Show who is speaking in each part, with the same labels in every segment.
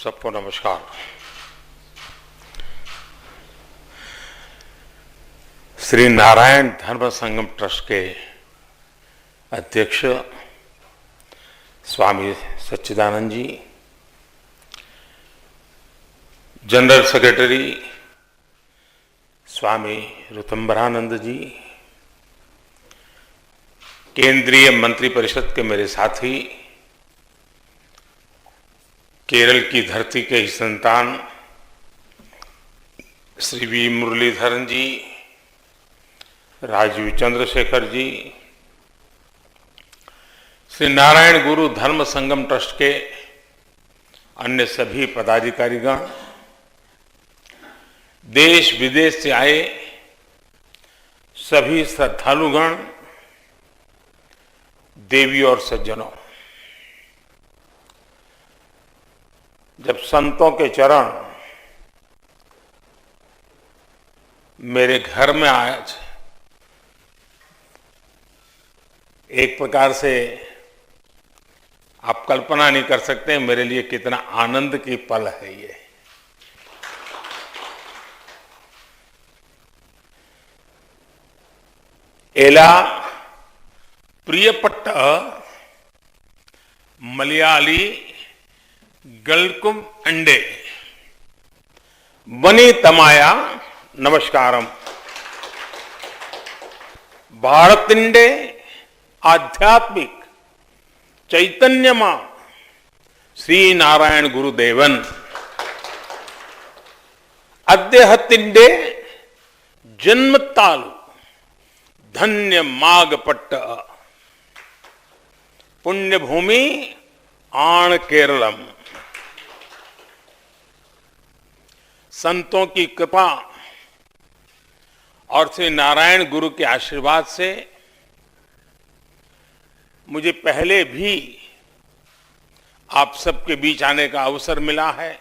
Speaker 1: सबको नमस्कार। श्री नारायण धर्म संगम ट्रस्ट के अध्यक्ष स्वामी सच्चिदानंद जी, जनरल सेक्रेटरी स्वामी ऋतंबरानंद जी, केंद्रीय मंत्रिपरिषद के मेरे साथी, केरल की धरती के ही संतान श्री वी मुरलीधरन जी, राजीव चंद्रशेखर जी, श्री नारायण गुरु धर्म संगम ट्रस्ट के अन्य सभी पदाधिकारीगण, देश विदेश से आए सभी श्रद्धालुगण, देवी और सज्जनों, जब संतों के चरण मेरे घर में आज एक प्रकार से आप कल्पना नहीं कर सकते मेरे लिए कितना आनंद की पल है ये। एला प्रियपट्ट मलयाली गलकुम अंडे बनी तमाया नमस्कारम भारतिंडे आध्यात्मिक चैतन्यमा श्री नारायण गुरुदेवन अद्यहतिंडे जन्मतालु धन्य मागपट्ट पुण्यभूमि आण केरलम। संतों की कृपा और श्री नारायण गुरु के आशीर्वाद से मुझे पहले भी आप सबके बीच आने का अवसर मिला है।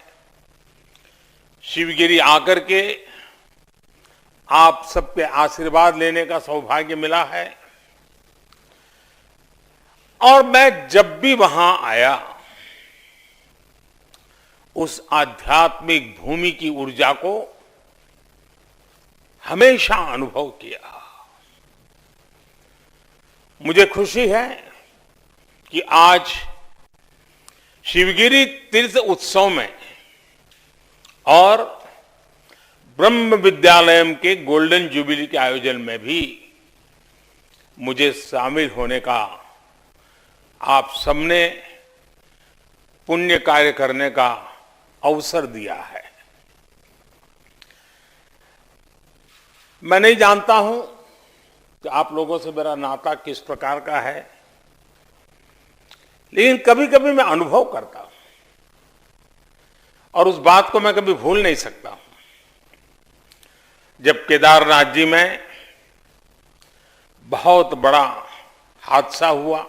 Speaker 1: शिवगिरी आकर के आप सबके आशीर्वाद लेने का सौभाग्य मिला है और मैं जब भी वहां आया उस आध्यात्मिक भूमि की ऊर्जा को हमेशा अनुभव किया। मुझे खुशी है कि आज शिवगिरी तीर्थ उत्सव में और ब्रह्म विद्यालय के गोल्डन जुबिली के आयोजन में भी मुझे शामिल होने का, आप सबने पुण्य कार्य करने का अवसर दिया है। मैं नहीं जानता हूं कि आप लोगों से मेरा नाता किस प्रकार का है, लेकिन कभी कभी मैं अनुभव करता हूं और उस बात को मैं कभी भूल नहीं सकता हूं। जब केदारनाथ जी में बहुत बड़ा हादसा हुआ,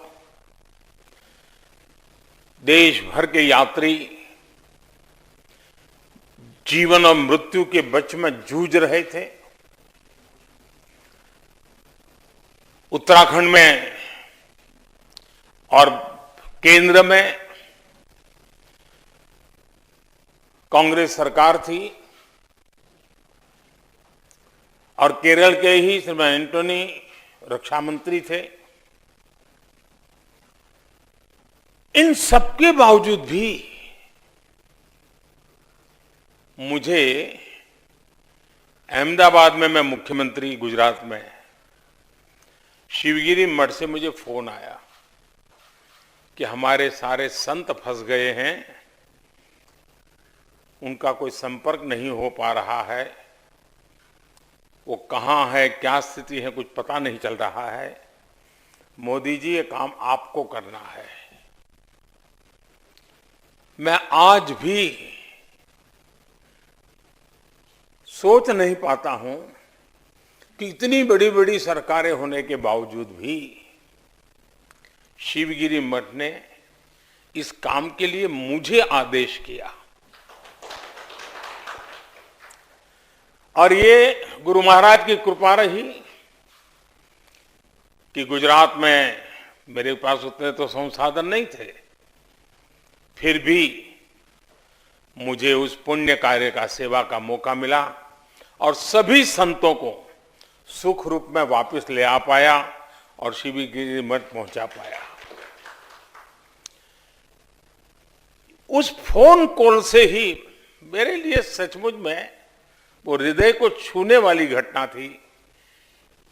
Speaker 1: देश भर के यात्री जीवन और मृत्यु के बीच में जूझ रहे थे। उत्तराखंड में और केंद्र में कांग्रेस सरकार थी और केरल के ही श्रीमान एंटोनी रक्षा मंत्री थे। इन सबके बावजूद भी मुझे अहमदाबाद में, मैं मुख्यमंत्री गुजरात में, शिवगिरी मठ से मुझे फोन आया कि हमारे सारे संत फंस गए हैं, उनका कोई संपर्क नहीं हो पा रहा है, वो कहाँ है, क्या स्थिति है, कुछ पता नहीं चल रहा है। मोदी जी, ये काम आपको करना है। मैं आज भी सोच नहीं पाता हूं कि इतनी बड़ी बड़ी सरकारें होने के बावजूद भी शिवगिरी मठ ने इस काम के लिए मुझे आदेश किया। और ये गुरु महाराज की कृपा रही कि गुजरात में मेरे पास उतने तो संसाधन नहीं थे, फिर भी मुझे उस पुण्य कार्य का सेवा का मौका मिला और सभी संतों को सुख रूप में वापस ले आ पाया और शिवगिरी मठ पहुंचा पाया। उस फोन कॉल से ही मेरे लिए सचमुच में वो हृदय को छूने वाली घटना थी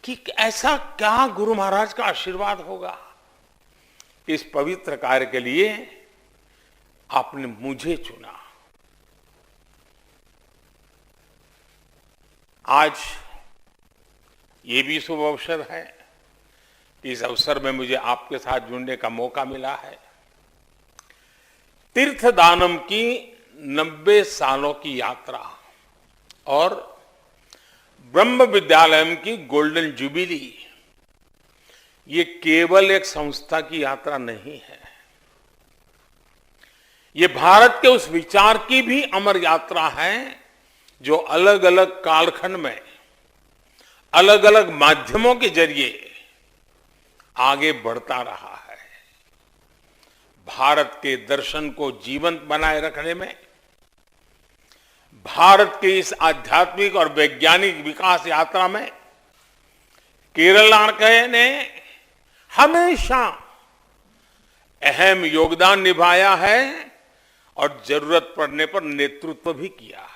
Speaker 1: कि ऐसा क्या गुरु महाराज का आशीर्वाद होगा, इस पवित्र कार्य के लिए आपने मुझे चुना। आज ये भी शुभ अवसर है कि इस अवसर में मुझे आपके साथ जुड़ने का मौका मिला है। तीर्थदानम की 90 सालों की यात्रा और ब्रह्म विद्यालयम की गोल्डन जुबिली, ये केवल एक संस्था की यात्रा नहीं है, ये भारत के उस विचार की भी अमर यात्रा है जो अलग अलग कालखंड में अलग अलग माध्यमों के जरिए आगे बढ़ता रहा है। भारत के दर्शन को जीवंत बनाए रखने में, भारत के इस आध्यात्मिक और वैज्ञानिक विकास यात्रा में केरल नारकय ने हमेशा अहम योगदान निभाया है और जरूरत पड़ने पर नेतृत्व भी किया है।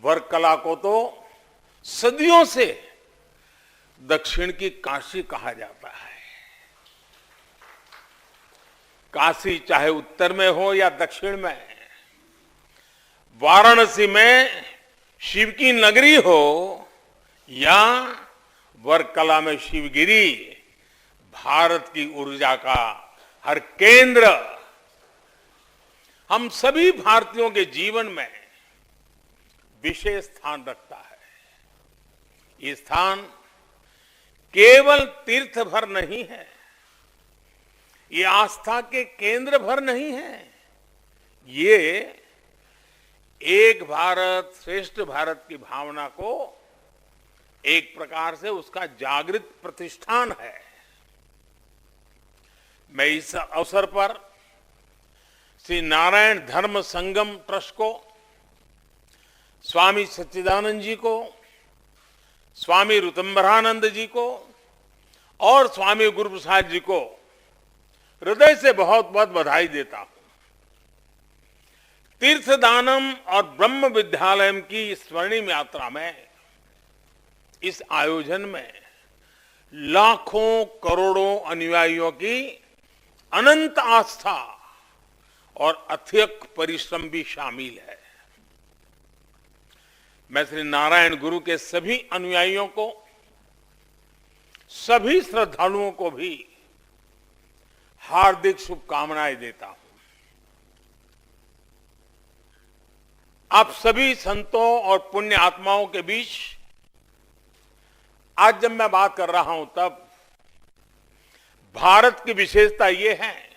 Speaker 1: वर्कला को तो सदियों से दक्षिण की काशी कहा जाता है। काशी चाहे उत्तर में हो या दक्षिण में, वाराणसी में शिव की नगरी हो या वर्कला में शिवगिरी, भारत की ऊर्जा का हर केंद्र हम सभी भारतीयों के जीवन में विशेष स्थान रखता है। ये स्थान केवल तीर्थ भर नहीं है, ये आस्था के केंद्र भर नहीं है, ये एक भारत श्रेष्ठ भारत की भावना को एक प्रकार से उसका जागृत प्रतिष्ठान है। मैं इस अवसर पर श्री नारायण धर्म संगम ट्रस्ट को, स्वामी सच्चिदानंद जी को, स्वामी ऋतंबरानंद जी को और स्वामी गुरु प्रसाद जी को हृदय से बहुत बहुत बधाई देता हूं। तीर्थदानम और ब्रह्म विद्यालयम की स्वर्णिम यात्रा में, इस आयोजन में लाखों करोड़ों अनुयायियों की अनंत आस्था और अथक परिश्रम भी शामिल है। मैं श्री नारायण गुरु के सभी अनुयायियों को, सभी श्रद्धालुओं को भी हार्दिक शुभकामनाएं देता हूं। आप सभी संतों और पुण्य आत्माओं के बीच आज जब मैं बात कर रहा हूं, तब भारत की विशेषता यह है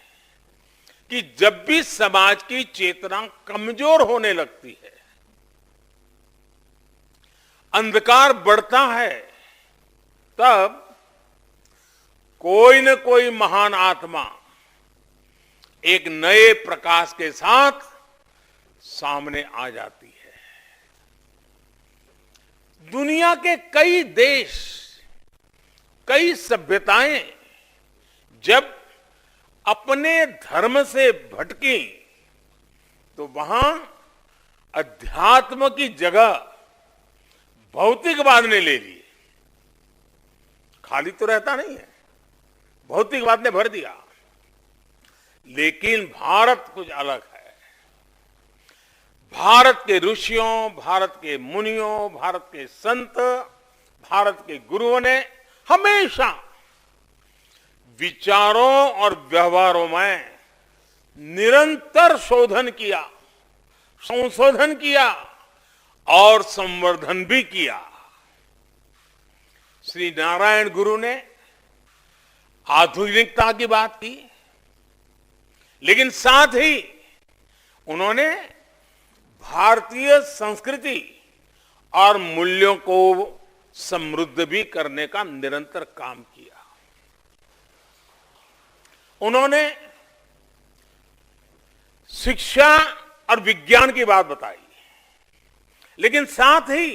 Speaker 1: कि जब भी समाज की चेतना कमजोर होने लगती है, अंधकार बढ़ता है, तब कोई न कोई महान आत्मा एक नए प्रकाश के साथ सामने आ जाती है। दुनिया के कई देश, कई सभ्यताएं जब अपने धर्म से भटकी तो वहां अध्यात्म की जगह भौतिकवाद ने ले ली। खाली तो रहता नहीं है, भौतिकवाद ने भर दिया। लेकिन भारत कुछ अलग है। भारत के ऋषियों, भारत के मुनियों, भारत के संत, भारत के गुरुओं ने हमेशा विचारों और व्यवहारों में निरंतर शोधन किया, संशोधन किया और संवर्धन भी किया। श्री नारायण गुरु ने आधुनिकता की बात की, लेकिन साथ ही उन्होंने भारतीय संस्कृति और मूल्यों को समृद्ध भी करने का निरंतर काम किया। उन्होंने शिक्षा और विज्ञान की बात बताई, लेकिन साथ ही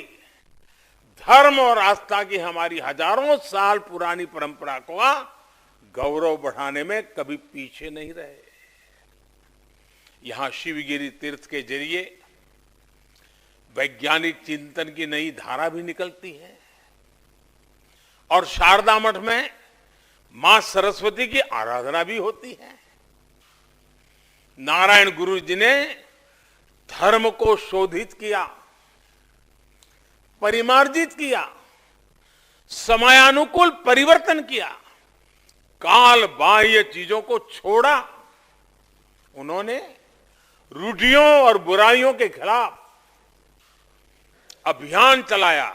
Speaker 1: धर्म और आस्था की हमारी हजारों साल पुरानी परंपरा को गौरव बढ़ाने में कभी पीछे नहीं रहे। यहां शिवगिरी तीर्थ के जरिए वैज्ञानिक चिंतन की नई धारा भी निकलती है और शारदा मठ में मां सरस्वती की आराधना भी होती है। नारायण गुरु जी ने धर्म को शोधित किया, परिमार्जित किया, समयानुकूल परिवर्तन किया, काल बाह्य चीजों को छोड़ा। उन्होंने रूढ़ियों और बुराइयों के खिलाफ अभियान चलाया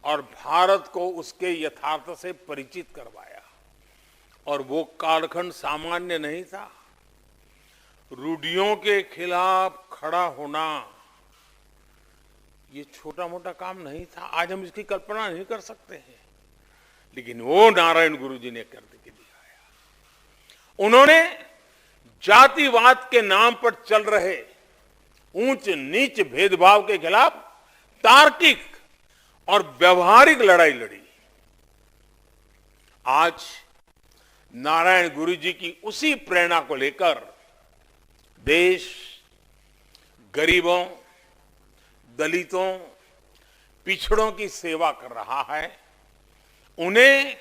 Speaker 1: और भारत को उसके यथार्थ से परिचित करवाया। और वो कालखंड सामान्य नहीं था। रूढ़ियों के खिलाफ खड़ा होना ये छोटा मोटा काम नहीं था। आज हम इसकी कल्पना नहीं कर सकते हैं, लेकिन वो नारायण गुरु जी ने करके दिखाया। उन्होंने जातिवाद के नाम पर चल रहे ऊंच नीच भेदभाव के खिलाफ तार्किक और व्यवहारिक लड़ाई लड़ी। आज नारायण गुरु जी की उसी प्रेरणा को लेकर देश गरीबों, दलितों, पिछड़ों की सेवा कर रहा है। उन्हें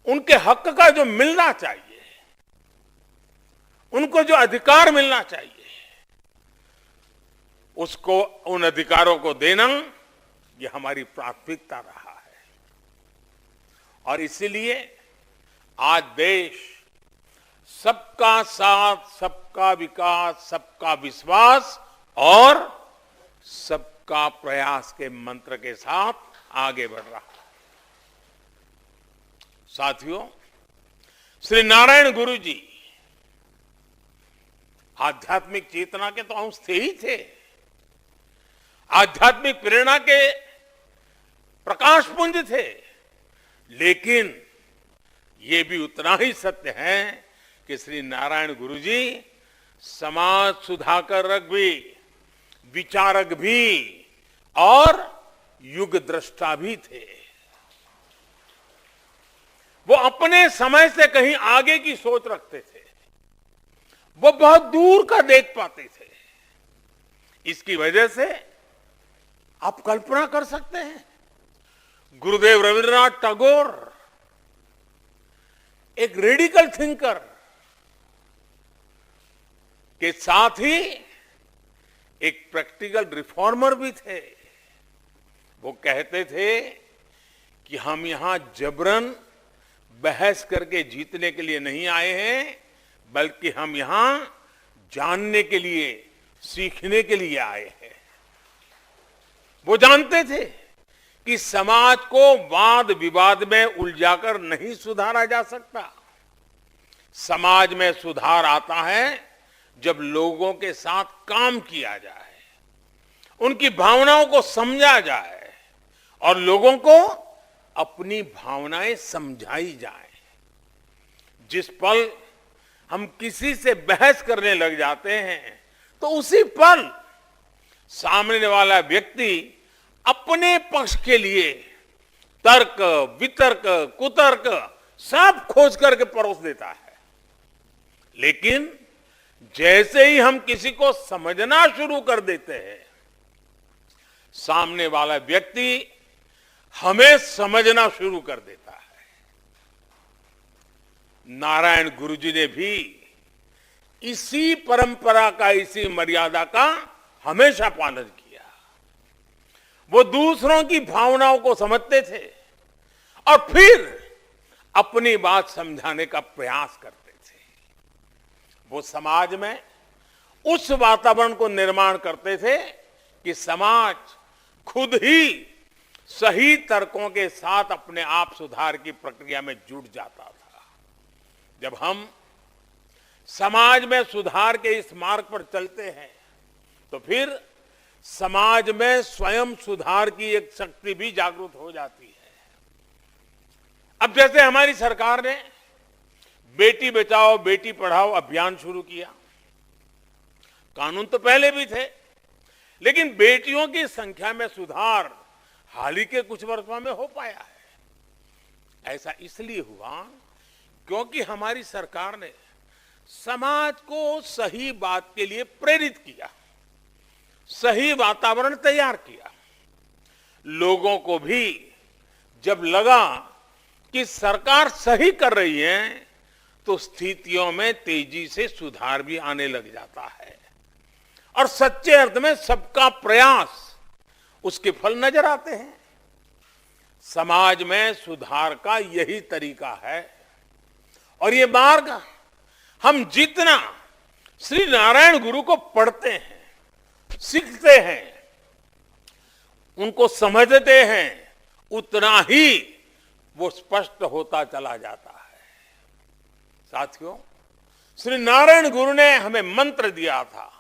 Speaker 1: उनके हक का जो मिलना चाहिए, उनको जो अधिकार मिलना चाहिए, उसको, उन अधिकारों को देना, ये हमारी प्राथमिकता रहा है। और इसलिए आज देश सबका साथ, सबका विकास, सबका विश्वास और सबका प्रयास के मंत्र के साथ आगे बढ़ रहा है। साथियों, श्री नारायण गुरु जी आध्यात्मिक चेतना के तो अंश थे ही थे, आध्यात्मिक प्रेरणा के प्रकाश पुंज थे, लेकिन ये भी उतना ही सत्य है कि श्री नारायण गुरु जी समाज सुधारक भी, विचारक भी और युग दृष्टा भी थे। वो अपने समय से कहीं आगे की सोच रखते थे। वो बहुत दूर का देख पाते थे। इसकी वजह से आप कल्पना कर सकते हैं, गुरुदेव रविंद्रनाथ टैगोर एक रेडिकल थिंकर के साथ ही एक प्रैक्टिकल रिफॉर्मर भी थे। वो कहते थे कि हम यहां जबरन बहस करके जीतने के लिए नहीं आए हैं, बल्कि हम यहां जानने के लिए, सीखने के लिए आए हैं। वो जानते थे कि समाज को वाद विवाद में उलझाकर नहीं सुधारा जा सकता। समाज में सुधार आता है जब लोगों के साथ काम किया जाए, उनकी भावनाओं को समझा जाए और लोगों को अपनी भावनाएं समझाई जाए। जिस पल हम किसी से बहस करने लग जाते हैं, तो उसी पल सामने वाला व्यक्ति अपने पक्ष के लिए तर्क, वितर्क, कुतर्क सब खोज करके परोस देता है। लेकिन जैसे ही हम किसी को समझना शुरू कर देते हैं, सामने वाला व्यक्ति हमें समझना शुरू कर देता है। नारायण गुरु जी ने भी इसी परंपरा का, इसी मर्यादा का हमेशा पालन किया। वो दूसरों की भावनाओं को समझते थे और फिर अपनी बात समझाने का प्रयास करते थे। वो समाज में उस वातावरण को निर्माण करते थे कि समाज खुद ही सही तर्कों के साथ अपने आप सुधार की प्रक्रिया में जुट जाता था। जब हम समाज में सुधार के इस मार्ग पर चलते हैं, तो फिर समाज में स्वयं सुधार की एक शक्ति भी जागृत हो जाती है। अब जैसे हमारी सरकार ने बेटी बचाओ बेटी पढ़ाओ अभियान शुरू किया। कानून तो पहले भी थे, लेकिन बेटियों की संख्या में सुधार हाल ही के कुछ वर्षों में हो पाया है। ऐसा इसलिए हुआ क्योंकि हमारी सरकार ने समाज को सही बात के लिए प्रेरित किया, सही वातावरण तैयार किया। लोगों को भी जब लगा कि सरकार सही कर रही है तो स्थितियों में तेजी से सुधार भी आने लग जाता है और सच्चे अर्थ में सबका प्रयास उसके फल नजर आते हैं। समाज में सुधार का यही तरीका है और ये मार्ग हम जितना श्री नारायण गुरु को पढ़ते हैं, सीखते हैं, उनको समझते हैं, उतना ही वो स्पष्ट होता चला जाता है। साथियों, श्री नारायण गुरु ने हमें मंत्र दिया था,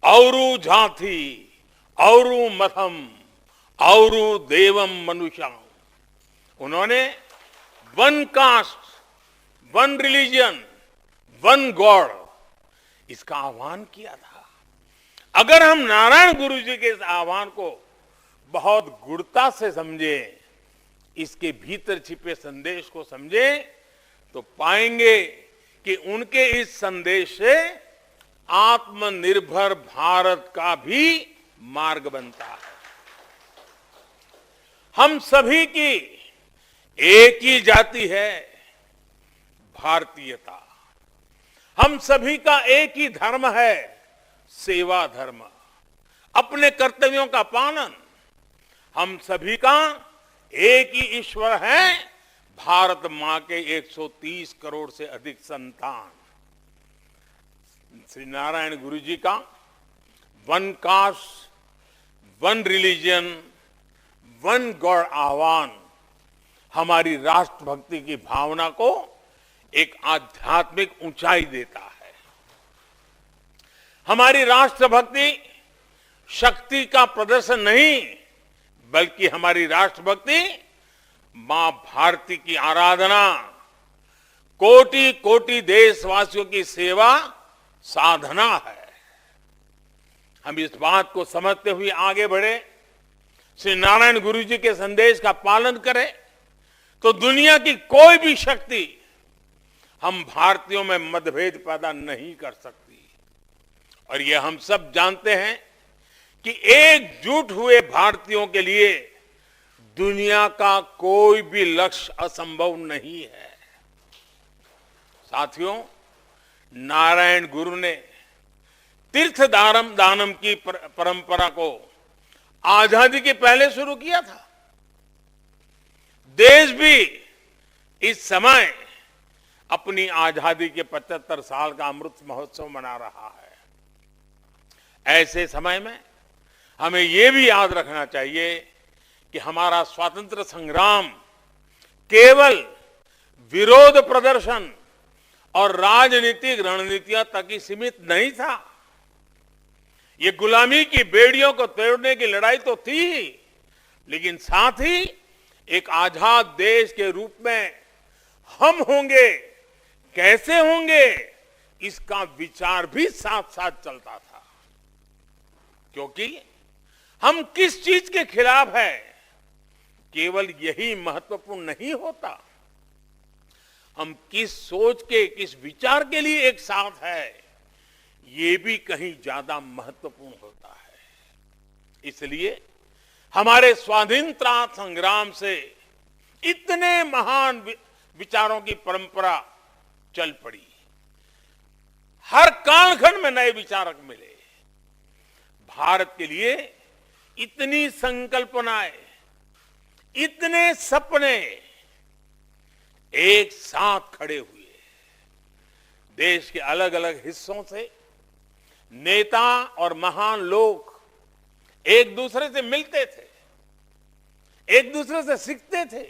Speaker 1: औरु झांथी औरु मथम औरु देवम मनुष्यम। उन्होंने one cast, one religion, one God, इसका आह्वान किया था। अगर हम नारायण गुरु जी के इस आह्वान को बहुत गुणता से समझे, इसके भीतर छिपे संदेश को समझे, तो पाएंगे कि उनके इस संदेश से आत्मनिर्भर भारत का भी मार्ग बनता है। हम सभी की एक ही जाति है, भारतीयता। हम सभी का एक ही धर्म है, सेवा धर्म, अपने कर्तव्यों का पालन। हम सभी का एक ही ईश्वर है, भारत मां के 130 करोड़ से अधिक संतान। श्री नारायण गुरु जी का one cast, one religion, one God आह्वान हमारी राष्ट्रभक्ति की भावना को एक आध्यात्मिक ऊंचाई देता है। हमारी राष्ट्रभक्ति शक्ति का प्रदर्शन नहीं, बल्कि हमारी राष्ट्रभक्ति मां भारती की आराधना, कोटि कोटि देशवासियों की सेवा साधना है। हम इस बात को समझते हुए आगे बढ़े, श्री नारायण गुरु जी के संदेश का पालन करें, तो दुनिया की कोई भी शक्ति हम भारतीयों में मतभेद पैदा नहीं कर सकती। और ये हम सब जानते हैं कि एकजुट हुए भारतीयों के लिए दुनिया का कोई भी लक्ष्य असंभव नहीं है। साथियों, नारायण गुरु ने तीर्थ दानम की परंपरा को आजादी के पहले शुरू किया था। देश भी इस समय अपनी आजादी के 75 साल का अमृत महोत्सव मना रहा है। ऐसे समय में हमें यह भी याद रखना चाहिए कि हमारा स्वातंत्र्य संग्राम केवल विरोध प्रदर्शन और राजनीतिक रणनीतियों तक ही सीमित नहीं था। ये गुलामी की बेड़ियों को तोड़ने की लड़ाई तो थी ही, लेकिन साथ ही एक आजाद देश के रूप में हम होंगे, कैसे होंगे, इसका विचार भी साथ साथ चलता था। क्योंकि हम किस चीज के खिलाफ है, केवल यही महत्वपूर्ण नहीं होता, हम किस सोच के, किस विचार के लिए एक साथ है, ये भी कहीं ज्यादा महत्वपूर्ण होता है। इसलिए हमारे स्वाधीनता संग्राम से इतने महान विचारों की परंपरा चल पड़ी। हर कालखंड में नए विचारक मिले। भारत के लिए इतनी संकल्पनाएं, इतने सपने एक साथ खड़े हुए। देश के अलग अलग हिस्सों से नेता और महान लोग एक दूसरे से मिलते थे, एक दूसरे से सीखते थे।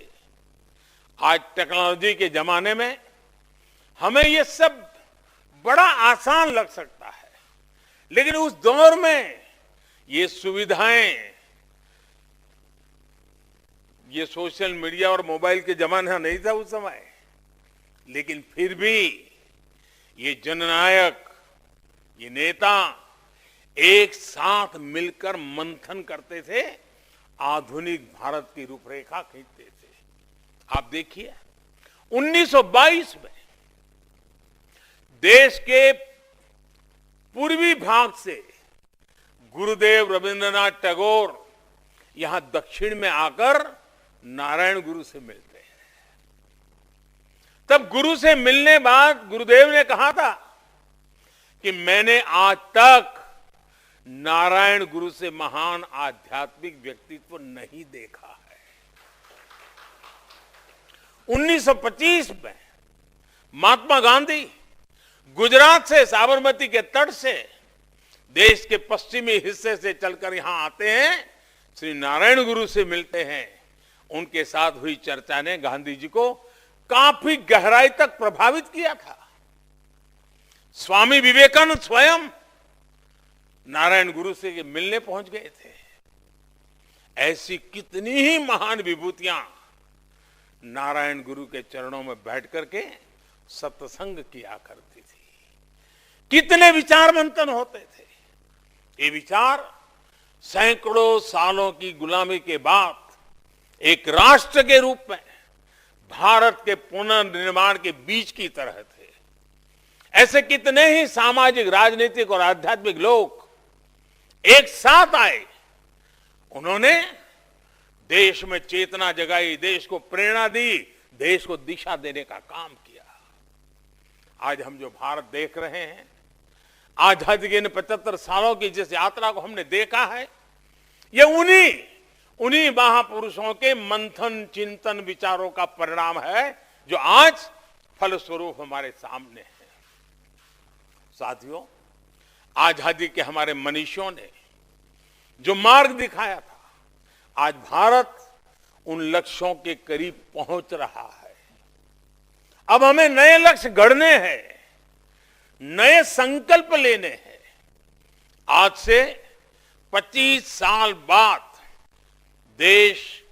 Speaker 1: आज टेक्नोलॉजी के जमाने में हमें ये सब बड़ा आसान लग सकता है, लेकिन उस दौर में ये सुविधाएं, ये सोशल मीडिया और मोबाइल के जमाना नहीं था उस समय। लेकिन फिर भी ये जननायक, ये नेता एक साथ मिलकर मंथन करते थे, आधुनिक भारत की रूपरेखा खींचते थे। आप देखिए 1922 में देश के पूर्वी भाग से गुरुदेव रविंद्रनाथ टैगोर यहां दक्षिण में आकर नारायण गुरु से मिलते हैं। तब गुरु से मिलने बाद गुरुदेव ने कहा था कि मैंने आज तक नारायण गुरु से महान आध्यात्मिक व्यक्तित्व नहीं देखा है। 1925 में महात्मा गांधी गुजरात से साबरमती के तट से देश के पश्चिमी हिस्से से चलकर यहां आते हैं, श्री नारायण गुरु से मिलते हैं। उनके साथ हुई चर्चा ने गांधी जी को काफी गहराई तक प्रभावित किया था। स्वामी विवेकानंद स्वयं नारायण गुरु से मिलने पहुंच गए थे। ऐसी कितनी ही महान विभूतियां नारायण गुरु के चरणों में बैठ करके सत्संग किया करती थी। कितने विचार मंथन होते थे। ये विचार सैकड़ों सालों की गुलामी के बाद एक राष्ट्र के रूप में भारत के पुनर्निर्माण के बीज की तरह थे। ऐसे कितने ही सामाजिक, राजनीतिक और आध्यात्मिक लोग एक साथ आए। उन्होंने देश में चेतना जगाई, देश को प्रेरणा दी, देश को दिशा देने का काम किया। आज हम जो भारत देख रहे हैं, आजादी के 75 सालों की जिस यात्रा को हमने देखा है, ये उन्हीं महापुरुषों के मंथन, चिंतन, विचारों का परिणाम है जो आज फलस्वरूप हमारे सामने है। साथियों, आजादी के हमारे मनीषियों ने जो मार्ग दिखाया था, आज भारत उन लक्ष्यों के करीब पहुंच रहा है। अब हमें नए लक्ष्य गढ़ने हैं, नए संकल्प लेने हैं। आज से 25 साल बाद देश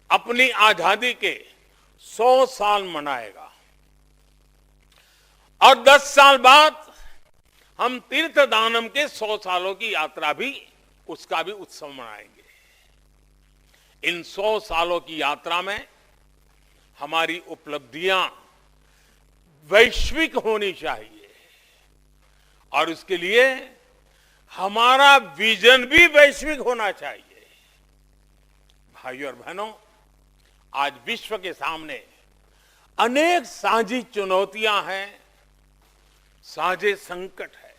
Speaker 1: अपनी आजादी के 100 साल मनाएगा और 10 साल बाद हम तीर्थदानम के 100 सालों की यात्रा भी, उसका भी उत्सव मनाएंगे। इन 100 सालों की यात्रा में हमारी उपलब्धियां वैश्विक होनी चाहिए और उसके लिए हमारा विजन भी वैश्विक होना चाहिए। भाइयों और बहनों, आज विश्व के सामने अनेक साझी चुनौतियां हैं, साझे संकट है।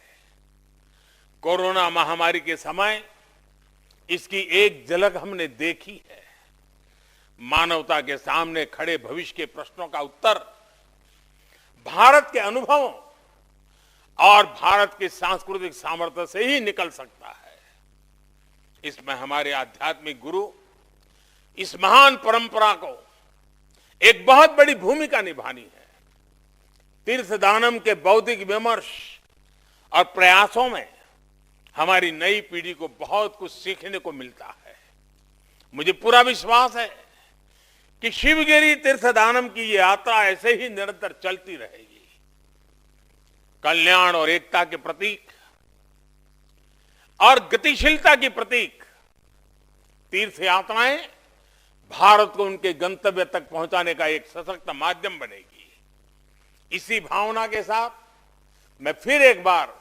Speaker 1: कोरोना महामारी के समय इसकी एक झलक हमने देखी है। मानवता के सामने खड़े भविष्य के प्रश्नों का उत्तर भारत के अनुभवों और भारत के सांस्कृतिक सामर्थ्य से ही निकल सकता है। इसमें हमारे आध्यात्मिक गुरु इस महान परंपरा को एक बहुत बड़ी भूमिका निभानी है। तीर्थदानम के बौद्धिक विमर्श और प्रयासों में हमारी नई पीढ़ी को बहुत कुछ सीखने को मिलता है। मुझे पूरा विश्वास है कि शिवगिरी तीर्थदानम की ये यात्रा ऐसे ही निरंतर चलती रहेगी। कल्याण और एकता के प्रतीक और गतिशीलता की प्रतीक तीर्थ यात्राएं भारत को उनके गंतव्य तक पहुंचाने का एक सशक्त माध्यम बनेगी। इसी भावना के साथ मैं फिर एक बार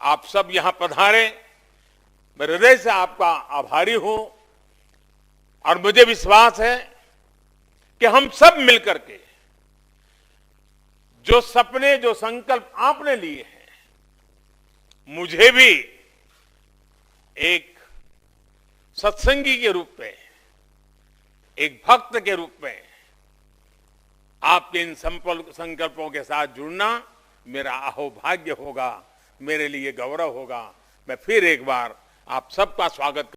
Speaker 1: आप सब यहां पधारे, मैं हृदय से आपका आभारी हूं और मुझे विश्वास है कि हम सब मिलकर के जो सपने, जो संकल्प आपने लिए हैं, मुझे भी एक सत्संगी के रूप में, एक भक्त के रूप में आपके इन संकल्पों के साथ जुड़ना मेरा अहोभाग्य होगा, मेरे लिए गौरव होगा। मैं फिर एक बार आप सबका स्वागत